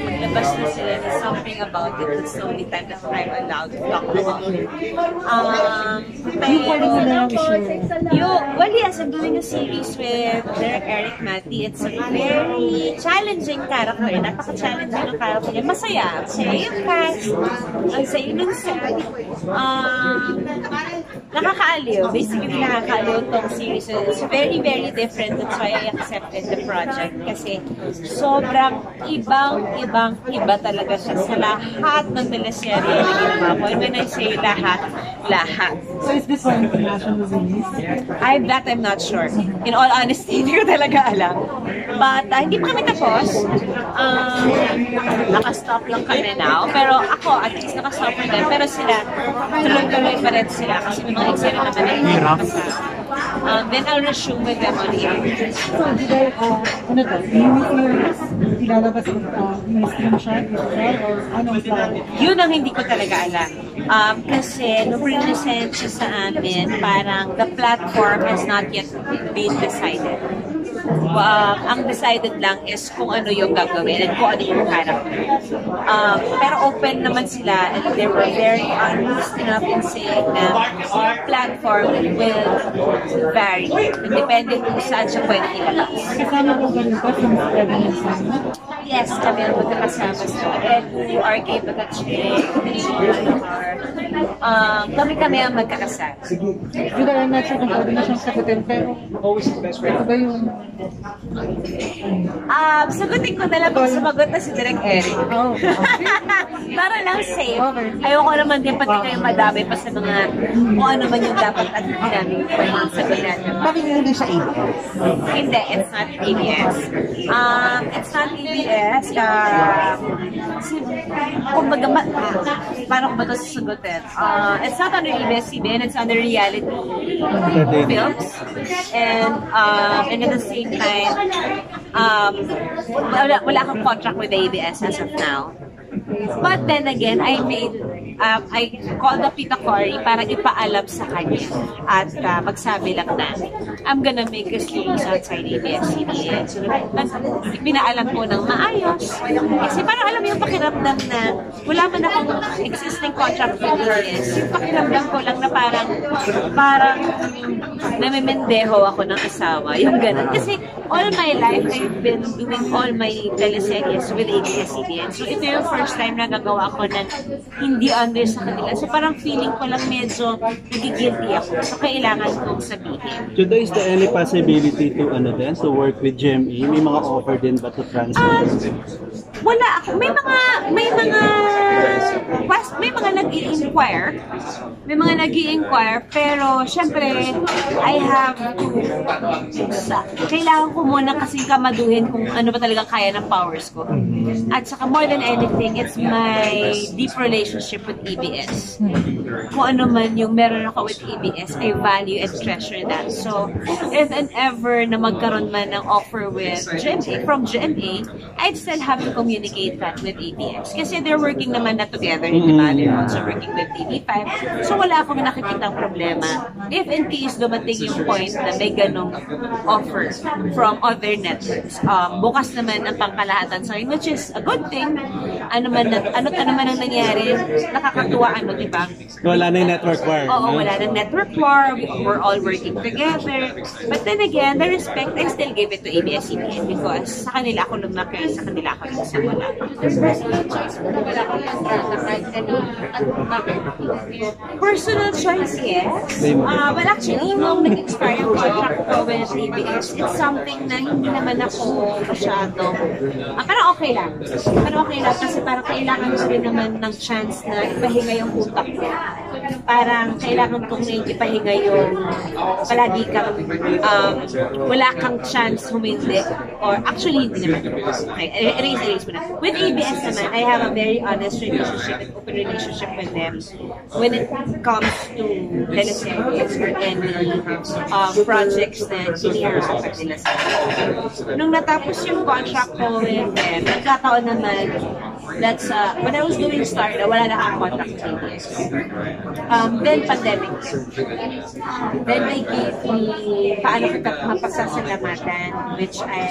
Maglabas na sila na something about it. It's the only time that I'm allowed to talk about it. Well, yes, I'm doing a series with Derek Eric Mati. It's a very challenging character. Napaka-challenging ng character niya. Masaya. Masaya yung cast. Ang saya ng set. Nakakaaliw. Basically, nakakaaliw itong series. It's very, very different. That's why I accepted the project. Kasi sobrang iba talaga siya sa lahat ng teleserye na ginawa ko. And when I say lahat. So is this one international release? That I'm not sure. In all honesty, hindi ko talaga alam. But hindi pa kami tapos. Naka-stop lang kami now. Pero ako, at least naka-stop rin din. Pero sila, tuloy-tuloy pa rin sila. Kasi may mga eksena naman na hindi kasama. Then I'll resume with them on April. So, did I, ano to? Ilalabas ko may screenshot or anong plan? Yun ang hindi ko talaga alam. Kasi nung present siya sa amin, parang the platform has not yet been decided. Ang decided lang is kung ano yung gagawin and kung ano yung character. Pero open naman sila and they were very honest enough in saying na platform will vary. Depende kung saan siya pwede ilabas. Kasama po ba rin po from Steven and Sana? Yes, kami ang magkakasama sa Edu, RK Bagatche, kami ang magkakasama. Judah, I'm not sure kung pwede na siyang sagutin, pero ito ba yung... Sagutin ko na lang kung sumagot na si Direk Eric. Oh, okay. Para lang safe. Okay. Ayoko naman din pati kayo madami pa sa mga kung ano man yung dapat at hindi namin pwedeng sabihin. Bakit hindi siya ABS? Hindi, it's not ABS. It's not ABS. Kumbaga, paano ko ba ito sasagutin? It's not under ABS-CBN, it's under reality films. And at the same time, wala akong contract with ABS as of now. But then again, I called up Tita Cory para ipaalam sa kanya at magsabi lang na I'm gonna make a series outside ABS-CBN. So, pinaalam ko ng maayos. Kasi parang alam yung pakiramdam na wala man akong existing contract with ABS. Yung pakiramdam ko lang na parang namimendeho ako ng asawa. Yung ganun. Kasi all my life, I've been doing all my teleseries with ABS-CBN. So, ito yung first time na gagawa ko na hindi under sa kanila. So parang feeling ko lang medyo nagigilty ako. So kailangan kong sabihin. Judah, is there any possibility to work with GMA? May mga offer din ba to transfer? Wala ako. May mga nag-i-inquire. May mga nag-i-inquire. Pero syempre, I have to kailangan ko muna kasing kamaduhin kung ano ba talaga kaya ng powers ko. At saka more than anything, it's my deep relationship with ABS. Kung ano man yung meron ako with ABS, I value and treasure that. So, if and ever na magkaroon man ng offer with GMA, from GMA, I'd still have to communicate that with ABS. Kasi they're working naman na together, di ba? They're also working with TV5. So, wala akong nakikitang problema. If in case dumating yung point na may ganong offer from other networks, bukas naman ang pangkalahatan sa akin, which is a good thing. Ano man ang nangyari, nakakatuwa, di ba? Wala na yung network war. Oo, wala nang network war. We're all working together. But then again, the respect, I still give it to ABS-CBN because sa kanila ako lumaki, sa kanila ako nagsimula. Personal choice, yes. Well, actually, nung nag-expire yung contract ko with ABS, it's something na hindi naman ako masyado. Parang okay lang. Parang okay lang kasi parang kailangan ko rin naman ng chance na ipahinga yung utak ko. Parang kailangan kong ipahinga yung palagi kang wala kang chance humindi. Or actually, hindi naman. Okay, erase mo na. With ABS naman, I have a very honest relationship and open relationship with them when it comes to teleseries or any projects na iniharap nila sa akin. Nung natapos yung contract ko with them, nagkataon naman that's when I was doing Star, wala na akong contract with ABS. Then pandemic. Then they gave me paano kita mapagsasalamatan, which I